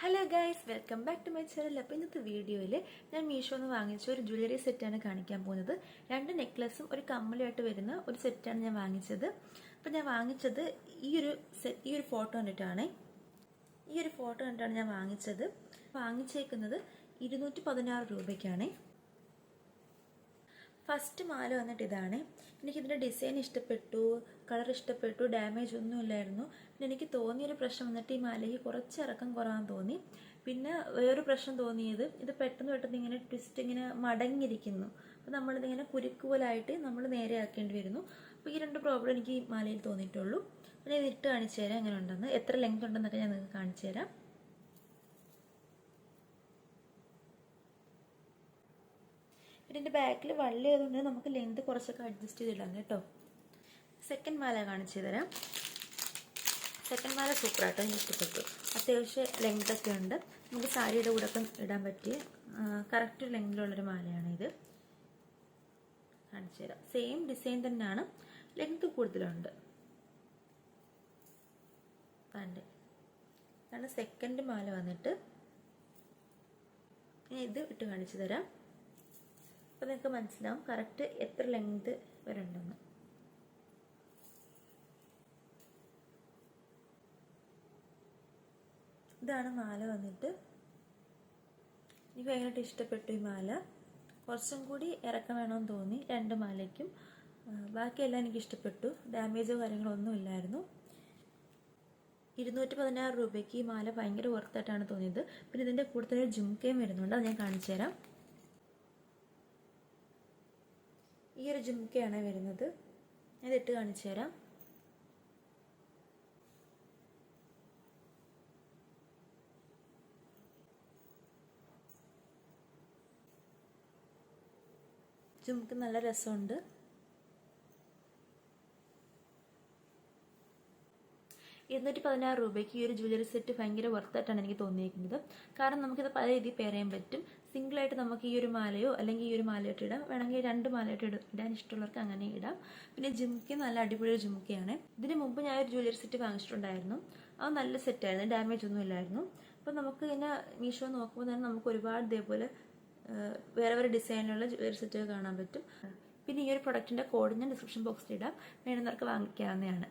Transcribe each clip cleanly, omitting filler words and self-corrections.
Hello guys, welcome back to my channel. അപ്പോൾ ഇന്നത്തെ വീഡിയോയിൽ ഞാൻ മീഷോന്ന് വാങ്ങിച്ച ഒരു ജ്വല്ലറി സെറ്റാണ് കാണിക്കാൻ പോകുന്നത്. 2 നെക്ലസും ഒരു കമ്മലുമായിട്ട് വരുന്ന ഒരു സെറ്റാണ് ഞാൻ വാങ്ങിച്ചത്. അപ്പോൾ ഞാൻ വാങ്ങിച്ചത് ഈ ഒരു ഫോട്ടോ കണ്ടിട്ടാണ്. ഞാൻ വാങ്ങിച്ചേക്കുന്നത് 216 രൂപയ്ക്കാണ്. ഫസ്റ്റ് മാല വന്നിട്ട് ഇതാണ്. എനിക്കിതിൻ്റെ ഡിസൈൻ ഇഷ്ടപ്പെട്ടു, കളർ ഇഷ്ടപ്പെട്ടു, ഡാമേജ് ഒന്നും ഇല്ലായിരുന്നു. പിന്നെ എനിക്ക് തോന്നിയൊരു പ്രശ്നം വന്നിട്ട് ഈ മാലയ്ക്ക് കുറച്ച് ഇറക്കം കുറവാന്ന് തോന്നി. പിന്നെ വേറൊരു പ്രശ്നം തോന്നിയത് ഇത് പെട്ടെന്ന് ഇങ്ങനെ ട്വിസ്റ്റ് ഇങ്ങനെ മടങ്ങിയിരിക്കുന്നു. അപ്പോൾ നമ്മളിതിങ്ങനെ കുരുക്ക് പോലായിട്ട് നമ്മൾ നേരെ ആക്കേണ്ടി വരുന്നു. അപ്പോൾ ഈ 2 പ്രോബ്ലം എനിക്ക് ഈ മാലയിൽ തോന്നിയിട്ടുള്ളൂ. പിന്നെ ഇത് ഇട്ട് കാണിച്ചു തരാം എങ്ങനെ ഉണ്ടെന്ന്, എത്ര ലെങ്ത് ഉണ്ടെന്നൊക്കെ ഞാൻ നിങ്ങൾക്ക് കാണിച്ചു തരാം. ഇതിൻ്റെ ബാക്കിൽ വള്ളി ആയതുകൊണ്ട് നമുക്ക് ലെങ്ത് കുറച്ചൊക്കെ അഡ്ജസ്റ്റ് ചെയ്തിടാം കേട്ടോ. സെക്കൻഡ് മാല കാണിച്ചു തരാം. സെക്കൻഡ് മാല സൂപ്പറായിട്ടോ, എനിക്ക് ഇഷ്ടപ്പെട്ടു. അത്യാവശ്യം ലെങ്തൊക്കെ ഉണ്ട്, നമുക്ക് സാരിയുടെ കൂടെ ഒക്കെ ഇടാൻ പറ്റിയ കറക്റ്റ് ലെങ്തിലുള്ളൊരു മാലയാണ് ഇത്. കാണിച്ചു തരാം. സെയിം ഡിസൈൻ തന്നെയാണ്, ലെങ്ത് കൂടുതലുണ്ട്. ഇതാണ് സെക്കൻഡ് മാല വന്നിട്ട്. ഇനി ഇത് ഇട്ട് കാണിച്ചു തരാം. അപ്പോൾ നിങ്ങൾക്ക് മനസ്സിലാവും കറക്റ്റ് എത്ര ലെങ്ത് വരണ്ടെന്ന്. ഇതാണ് മാല വന്നിട്ട്. എനിക്ക് ഭയങ്കരമായിട്ട് ഇഷ്ടപ്പെട്ടു ഈ മാല. കുറച്ചും കൂടി ഇറക്കം വേണമെന്ന് തോന്നി 2 മാലയ്ക്കും. ബാക്കിയെല്ലാം എനിക്ക് ഇഷ്ടപ്പെട്ടു, ഡാമേജോ കാര്യങ്ങളോ ഒന്നും ഇല്ലായിരുന്നു. 216 രൂപയ്ക്ക് ഈ മാല ഭയങ്കര വർത്തായിട്ടാണ് തോന്നിയത്. പിന്നെ ഇതിൻ്റെ കൂടുതൽ ജുംക്കയും വരുന്നുണ്ട്, അത് ഞാൻ കാണിച്ചു തരാം. ഈ ഒരു ജുംക്കയാണ് വരുന്നത്, ഞാൻ ഇട്ട് കാണിച്ചു തരാം. ജുംക്ക നല്ല രസമുണ്ട്. 216 രൂപയ്ക്ക് ഈ ഒരു ജ്വല്ലറി സെറ്റ് ഭയങ്കര വർത്തായിട്ടാണ് എനിക്ക് തോന്നിയിരിക്കുന്നത്. കാരണം നമുക്കിത് പല രീതിയിൽ പെയർ ചെയ്യാൻ പറ്റും. സിംഗിളായിട്ട് നമുക്ക് ഈ ഒരു മാലയോ അല്ലെങ്കിൽ ഈ ഒരു മാലയായിട്ട് ഇടാം, വേണമെങ്കിൽ 2 മാലയായിട്ട് ഇടാൻ ഇഷ്ടമുള്ളവർക്ക് അങ്ങനെ ഇടാം. പിന്നെ ജുംക്ക നല്ല അടിപൊളി ജുംക്കയാണ്. ഇതിന് മുമ്പ് ഞാൻ ഒരു ജ്വല്ലറി സെറ്റ് വാങ്ങിച്ചിട്ടുണ്ടായിരുന്നു, അത് നല്ല സെറ്റായിരുന്നു, ഡാമേജ് ഒന്നും ഇല്ലായിരുന്നു. അപ്പോൾ നമുക്ക് ഇങ്ങനെ മീഷോ നോക്കുമ്പോൾ തന്നെ നമുക്ക് ഒരുപാട് ഇതേപോലെ വേറെ ഡിസൈനിലുള്ള ജ്വല്ലറി സെറ്റുകൾ കാണാൻ പറ്റും. പിന്നെ ഈ ഒരു പ്രൊഡക്റ്റിൻ്റെ കോഡ് ഞാൻ ഡിസ്ക്രിപ്ഷൻ ബോക്സിൽ ഇടാം, വേണമെന്നവർക്ക് വാങ്ങിക്കാവുന്നതാണ്.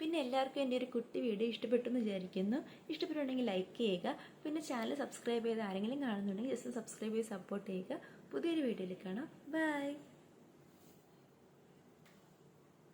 പിന്നെ എല്ലാവർക്കും എൻ്റെ ഒരു കുട്ടി വീഡിയോ ഇഷ്ടപ്പെട്ടു എന്ന് വിചാരിക്കുന്നു. ഇഷ്ടപ്പെട്ടുണ്ടെങ്കിൽ ലൈക്ക് ചെയ്യുക. പിന്നെ ചാനൽ സബ്സ്ക്രൈബ് ചെയ്ത് ആരെങ്കിലും കാണുന്നുണ്ടെങ്കിൽ ജസ്റ്റ് സബ്സ്ക്രൈബ് ചെയ്ത് സപ്പോർട്ട് ചെയ്യുക. പുതിയൊരു വീഡിയോയിൽ കാണാം. ബൈ.